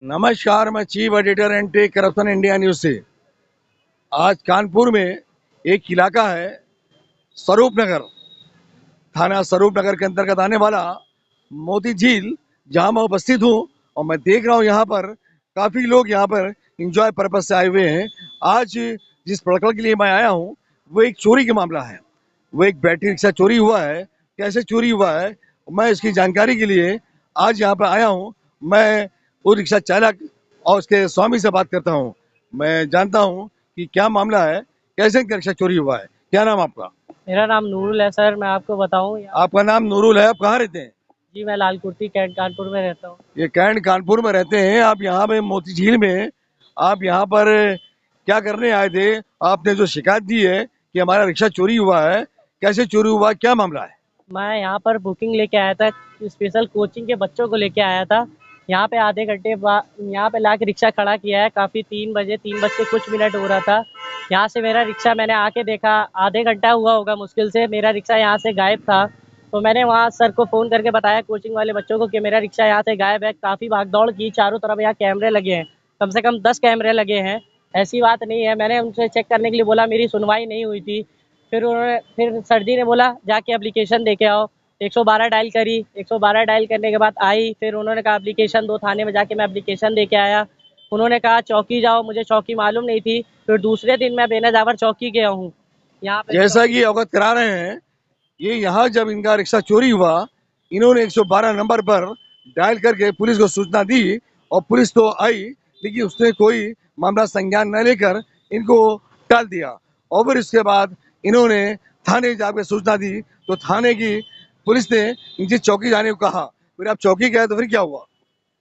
नमस्कार, मैं chief editor anti corruption India news से। आज कानपुर में एक इलाका है स्वरूप नगर, थाना स्वरूप नगर के अंतर्गत आने वाला मोती झील, जहां मैं उपस्थित हूं और मैं देख रहा हूं यहाँ पर काफी लोग यहाँ पर इंजॉय पर्पज से आए हुए हैं। आज जिस प्रकरण के लिए मैं आया हूँ वो एक चोरी का मामला है। वो एक बैटरी रिक्शा चोरी हुआ है। कैसे चोरी हुआ है, मैं इसकी जानकारी के लिए आज यहाँ पर आया हूँ। मैं वो रिक्शा चालक और उसके स्वामी से बात करता हूँ। मैं जानता हूँ कि क्या मामला है, कैसे इनका रिक्शा चोरी हुआ है। क्या नाम आपका? मेरा नाम नूरुल है सर। मैं आपको बताऊं आपका नाम नूरुल है, आप कहाँ रहते हैं? जी, मैं लाल कुर्ती कैंट कानपुर में रहता हूँ। ये कैंट कानपुर में रहते हैं आप। यहाँ पे मोती झील में आप यहाँ पर क्या करने आए थे? आपने जो शिकायत दी है कि हमारा रिक्शा चोरी हुआ है, कैसे चोरी हुआ, क्या मामला है? मैं यहाँ पर बुकिंग लेके आया था, स्पेशल कोचिंग के बच्चों को लेके आया था। यहाँ पे आधे घंटे बाद यहाँ पे लाके रिक्शा खड़ा किया है। काफ़ी 3 बज के कुछ मिनट हो रहा था। यहाँ से मेरा रिक्शा मैंने आके देखा, आधे घंटा हुआ होगा मुश्किल से, मेरा रिक्शा यहाँ से गायब था। तो मैंने वहाँ सर को फ़ोन करके बताया, कोचिंग वाले बच्चों को, कि मेरा रिक्शा यहाँ से गायब है। काफ़ी भाग-दौड़ की, चारों तरफ यहाँ कैमरे लगे हैं, कम से कम 10 कैमरे लगे हैं। ऐसी बात नहीं है। मैंने उनसे चेक करने के लिए बोला, मेरी सुनवाई नहीं हुई थी। फिर सर जी ने बोला जाके एप्लीकेशन दे के आओ। 112 डायल करी, 112 डायल करने के बाद आई, फिर उन्होंने कहा एप्लीकेशन दो। थाने में जाके मैं एप्लीकेशन दे के आया। उन्होंने कहा चौकी जाओ, मुझे चौकी मालूम नहीं थी। फिर दूसरे दिन मैं बेनजावर चौकी गया हूँ। यहाँ पे जैसा कि अवगत करा रहे हैं, ये यहाँ जब इनका रिक्शा चोरी हुआ, इन्होंने 112 नंबर पर डायल करके पुलिस को सूचना दी और पुलिस तो आई, लेकिन उसने कोई मामला संज्ञान न लेकर इनको टाल दिया। और फिर इसके बाद इन्होंने थाने जाकर सूचना दी, तो थाने की पुलिस ने इनकी चौकी जाने को कहा। फिर आप चौकी गए तो फिर क्या हुआ?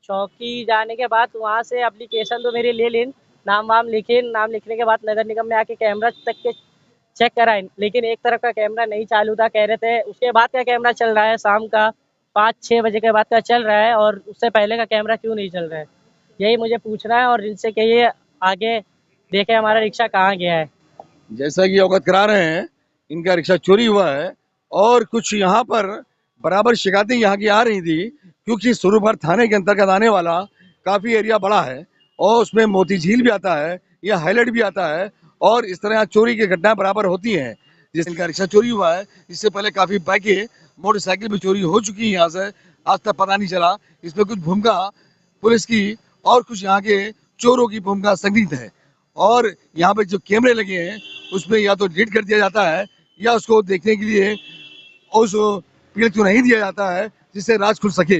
चौकी जाने के बाद वहाँ से एप्लीकेशन तो मेरी ले ली, नाम वाम लिखे। नाम लिखने के बाद नगर निगम में आके कैमरा तक के चेक कराए, लेकिन एक तरफ का कैमरा नहीं चालू था, कह रहे थे। उसके बाद का कैमरा चल रहा है, शाम का 5-6 बजे के बाद का चल रहा है, और उससे पहले का कैमरा क्यों नहीं चल रहा है, यही मुझे पूछना है। और इनसे कहिए आगे देखे हमारा रिक्शा कहाँ गया है। जैसा कि अवगत करा रहे हैं, इनका रिक्शा चोरी हुआ है और कुछ यहाँ पर बराबर शिकायतें यहाँ की आ रही थी, क्योंकि स्वरूपनगर थाने के अंतर्गत आने वाला काफी एरिया बड़ा है और उसमें मोती झील भी आता है, या हाईलाइट भी आता है, और इस तरह चोरी की घटनाएं बराबर होती हैं। जिस इनका रिक्शा चोरी हुआ है, इससे पहले काफी बाइकें, मोटरसाइकिल भी चोरी हो चुकी है यहाँ से, आज तक पता नहीं चला। इसमें कुछ भूमिका पुलिस की और कुछ यहाँ के चोरों की भूमिका संदिग्ध है। और यहाँ पे जो कैमरे लगे हैं उसमें या तो डिलीट कर दिया जाता है, या उसको देखने के लिए उस पीड़ित को नहीं दिया जाता है, जिससे राज खुल सके।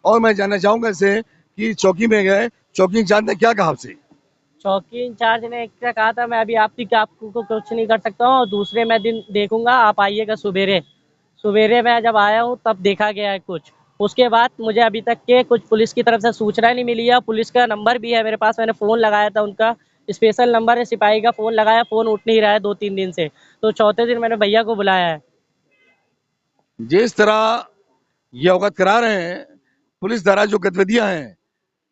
और मैं जानना चाहूंगा इससे कि चौकी में गए, चौकी इंचार्ज ने क्या कहा आपसे? चौकी इंचार्ज ने एक क्या कहा था, मैं अभी आपको कुछ नहीं कर सकता हूँ, और दूसरे मैं दिन देखूंगा, आप आइएगा सवेरे। सवेरे मैं जब आया हूँ तब देखा गया है कुछ। उसके बाद मुझे अभी तक के कुछ पुलिस की तरफ से सूचना नहीं मिली है। पुलिस का नंबर भी है मेरे पास, मैंने फ़ोन लगाया था, उनका स्पेशल नंबर है, सिपाही का। फ़ोन लगाया, फ़ोन उठ नहीं रहा है 2-3 दिन से। तो चौथे दिन मैंने भैया को बुलाया है। जिस तरह ये अवगत करा रहे हैं, पुलिस द्वारा जो गतिविधियां हैं,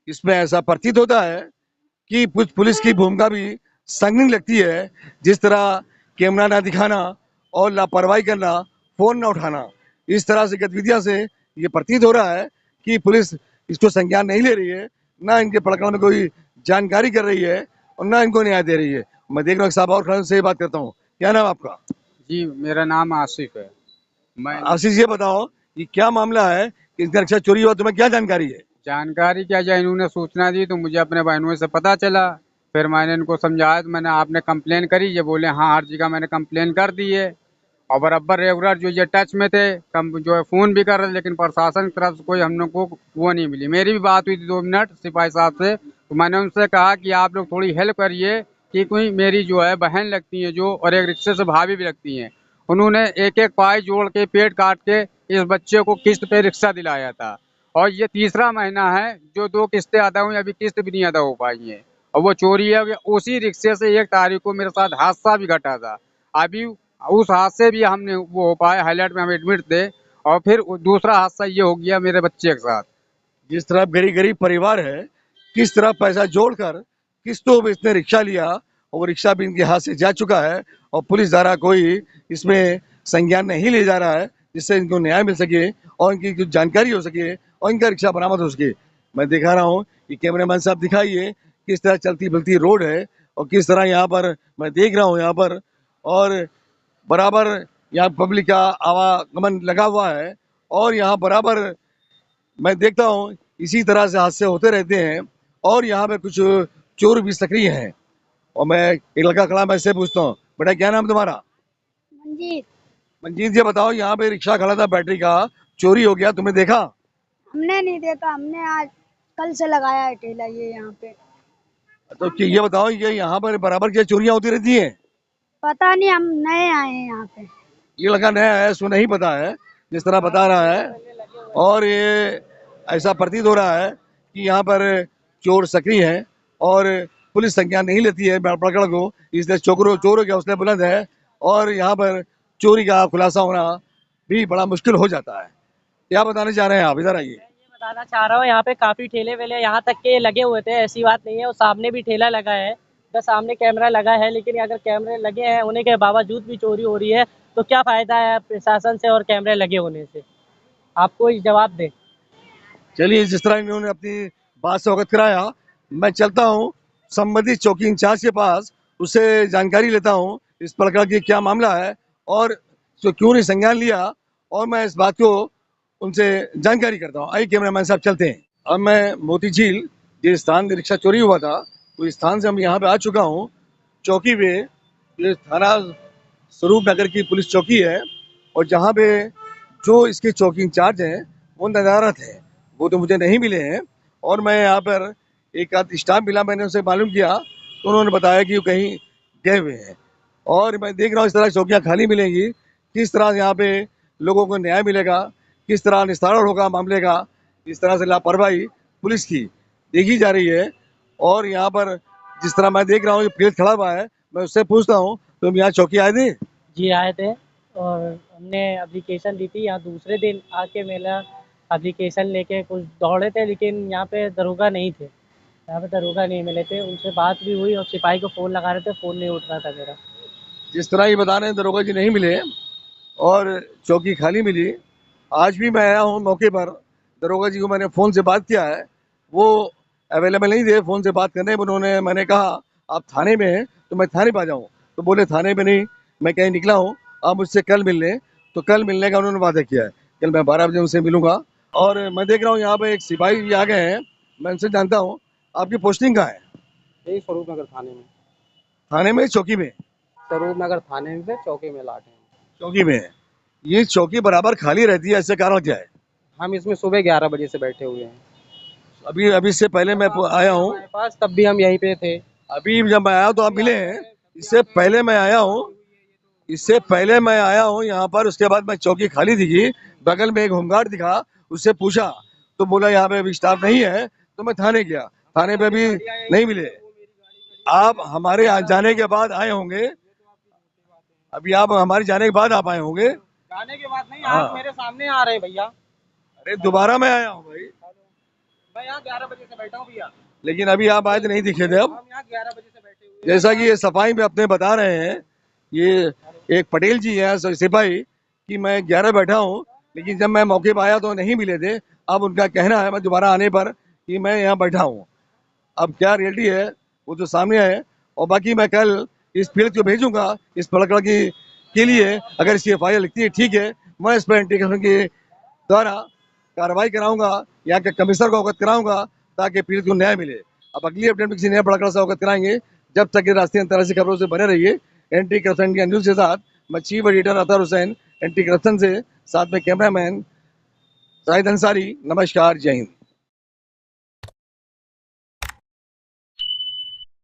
इसमें ऐसा प्रतीत होता है कि कुछ पुलिस की भूमिका भी संगीन लगती है। जिस तरह कैमरा ना दिखाना और लापरवाही करना, फोन ना उठाना, इस तरह से गतिविधियां से ये प्रतीत हो रहा है कि पुलिस इसको संज्ञान नहीं ले रही है, ना इनके प्रकरण में कोई जानकारी कर रही है और ना इनको न्याय दे रही है। मैं देख रहा हूँ साहब और खड़े से बात करता हूँ। क्या नाम आपका? जी, मेरा नाम आसिफ है। मैं आशीष, ये बताओ कि क्या मामला है कि इनका रिक्शा चोरी हुआ, तुम्हें क्या जानकारी है? जानकारी क्या जाए, इन्होंने सूचना दी तो मुझे अपने बहनों से पता चला। फिर मैंने इनको समझाया तो मैंने आपने कंप्लेन करी, ये बोले हाँ हर जगह मैंने कंप्लेन कर दी है। और बराबर रेगुलर जो ये टच में थे, कम जो है फ़ोन भी कर रहे, लेकिन प्रशासन की तरफ से कोई हम लोग को वो नहीं मिली। मेरी भी बात हुई थी 2 मिनट सिपाही साहब से, तो मैंने उनसे कहा कि आप लोग थोड़ी हेल्प करिए, कि कोई मेरी जो है बहन लगती है जो, और एक रिक्शे से भाभी भी लगती हैं। उन्होंने एक एक पाई जोड़ के, पेट काट के इस बच्चे को किस्त पे रिक्शा दिलाया था। और ये तीसरा महीना है जो 2 किस्तें अदा हुई, अभी किस्त भी नहीं अदा हो पाई है। और वो चोरी है। उसी रिक्शे से 1 तारीख को मेरे साथ हादसा भी घटा था। अभी उस हादसे भी हमने वो हो पाया, हाईलाइट में हम एडमिट थे। और फिर दूसरा हादसा ये हो गया मेरे बच्चे के साथ। जिस तरह गरीब गरीब परिवार है, किस तरह पैसा जोड़कर किस्तों में इसने रिक्शा लिया, और वो रिक्शा भी इनके हाथ से जा चुका है, और पुलिस द्वारा कोई इसमें संज्ञान नहीं ले जा रहा है, जिससे इनको न्याय मिल सके और इनकी कुछ जानकारी हो सके और इनका रिक्शा बरामद हो सके। मैं दिखा रहा हूँ ये कैमरामैन साहब दिखाइए किस तरह चलती फिरती रोड है और किस तरह यहाँ पर मैं देख रहा हूँ यहाँ पर, और बराबर यहाँ पब्लिक का आवागमन लगा हुआ है और यहाँ बराबर मैं देखता हूँ इसी तरह से हादसे होते रहते हैं और यहाँ पे कुछ चोर भी सक्रिय हैं। और मैं एक लड़का खड़ा, मैं इससे पूछता हूँ, बेटा क्या नाम तुम्हारा? मंजीत। मंजीत जी, बताओ यहाँ पे रिक्शा खड़ा था बैटरी का, चोरी हो गया, तुमने देखा? हमने नहीं देखा, हमने आज कल से लगाया है ठेला ये यहाँ पे। तो ये बताओ, ये यहाँ पर बराबर क्या चोरियां होती रहती हैं? पता नहीं, हम नए आए हैं यहाँ पे। ये लड़का नया है, इसको नहीं पता है जिस तरह बता रहा है, और ये ऐसा प्रतीत हो रहा है कि यहाँ पर चोर सक्रिय हैं और पुलिस संज्ञान नहीं लेती है पकड़ को, इसलिए चोरों के हौसले बुलंद है और यहाँ पर चोरी का खुलासा होना भी बड़ा मुश्किल हो जाता है। क्या बताना चाह रहे हैं आप? इधर आइए। ये बताना चाह रहा हूँ, यहाँ पे काफी ठेले वेले यहाँ तक के लगे हुए थे, ऐसी बात नहीं है। और सामने भी ठेला लगा है, इधर सामने कैमरा लगा है, लेकिन अगर कैमरे लगे हैं होने के बावजूद भी चोरी हो रही है तो क्या फायदा है प्रशासन से और कैमरे लगे होने से? आपको इस जवाब दे। चलिए, जिस तरह इन्होंने अपनी बात से अवगत कराया, मैं चलता हूँ संबंधित चौकी इंचार्ज के पास, उससे जानकारी लेता हूँ इस प्रकार की क्या मामला है और जो क्यों नहीं संज्ञान लिया, और मैं इस बात को उनसे जानकारी करता हूँ। आइए कैमरामैन साहब, चलते हैं। अब मैं मोती झील, जिस स्थान रिक्शा चोरी हुआ था, उस स्थान से हम यहाँ पे आ चुका हूँ चौकी पे। ये थाना स्वरूप नगर की पुलिस चौकी है और जहाँ पे जो इसके चौकी इंचार्ज हैं वो नदारत है, वो तो मुझे नहीं मिले हैं। और मैं यहाँ पर एक आध स्टाफ मिला, मैंने उनसे मालूम किया तो उन्होंने बताया कि वो कहीं गए हुए हैं। और मैं देख रहा हूँ इस तरह चौकियाँ खाली मिलेंगी, किस तरह यहाँ पे लोगों को न्याय मिलेगा, किस तरह निस्तारण होगा मामले का। इस तरह से लापरवाही पुलिस की देखी जा रही है। और यहाँ पर जिस तरह मैं देख रहा हूँ फील्ड खड़ा हुआ है, मैं उससे पूछता हूँ, तुम यहाँ चौकी आए थे? जी आए थे और हमने एप्लीकेशन दी थी। यहाँ दूसरे दिन आके मेरा एप्लीकेशन लेके कुछ दौड़े थे, लेकिन यहाँ पे दरोगा नहीं थे, यहाँ पे दरोगा नहीं मिले थे। उनसे बात भी हुई और सिपाही को फ़ोन लगा रहे थे, फ़ोन नहीं उठ रहा था मेरा। जिस तरह ये बता रहे हैं दरोगा जी नहीं मिले और चौकी खाली मिली। आज भी मैं आया हूँ मौके पर, दरोगा जी को मैंने फ़ोन से बात किया है, वो अवेलेबल नहीं थे फ़ोन से बात करने। उन्होंने, मैंने कहा आप थाने में हैं तो मैं थाने पर आ जाऊँ, तो बोले थाने में नहीं, मैं कहीं निकला हूँ, आप मुझसे कल मिल लें। तो कल मिलने का उन्होंने वादा किया है, कल मैं 12 बजे उनसे मिलूँगा। और मैं देख रहा हूँ यहाँ पे एक सिपाही भी आ गए हैं, मैं उनसे जानता हूँ आपकी पोस्टिंग कहाँ है? यही स्वरूप नगर थाने में। थाने में, चौकी में? स्वरूप नगर थाने में चौकी में लाटे हैं। चौकी में है। ये चौकी बराबर खाली रहती है, ऐसे कारण क्या है? हम इसमें सुबह 11 बजे से बैठे हुए हैं। अभी अभी से पहले मैं आया हूँ, हमारे पास तब भी हम यहीं पे थे। अभी जब मैं आया तो आप मिले हैं। इससे पहले मैं आया हूँ, इससे पहले मैं आया हूँ यहाँ पर, उसके बाद मैं चौकी खाली दिखी, बगल में एक होमगार्ड दिखा, उससे पूछा तो बोला यहाँ पे अभी स्टाफ नहीं है, तो मैं थाने गया, थाने पे भी नहीं मिले। आप हमारे यहाँ जाने के बाद आए होंगे, अभी आप हमारे जाने के बाद आप आए होंगे। जाने के बाद नहीं, हाँ। आज मेरे सामने आ रहे हैं भैया। अरे दोबारा मैं आया हूँ भाई, मैं यहाँ 11 बजे से बैठा हूँ भैया। लेकिन अभी आप आए तो नहीं दिखे थे। अब हम यहाँ 11 बजे से बैठे हुए हैं। जैसा कि ये सफाई में अपने बता रहे हैं, ये एक पटेल जी हैं सिपाही, कि मैं 11 बैठा हूँ, लेकिन जब मैं मौके पर आया तो नहीं मिले थे। अब उनका कहना है मैं दोबारा आने पर कि मैं यहाँ बैठा हूँ। अब क्या रियलिटी है वो तो सामने है। और बाकी मैं कल इस फील्ड को भेजूंगा इस प्रकरण के लिए, अगर इसकी FIR लिखती है ठीक है, मैं इस पर एंटी करप्शन के द्वारा कार्रवाई कराऊंगा, यहाँ के कमिश्नर को अवगत कराऊंगा ताकि पीड़ित को न्याय मिले। अब अगली अपडेट में किसी नए प्रकरण से अवगत कराएंगे। जब तक ये राष्ट्रीय अंतर्राष्ट्रीय खबरों से बने रहिए एंटी करप्शन के न्यूज के साथ। मैं chief editor Athar Hussain, anti corruption से, साथ में कैमरामैन शाहिद अंसारी। नमस्कार, जय हिंद।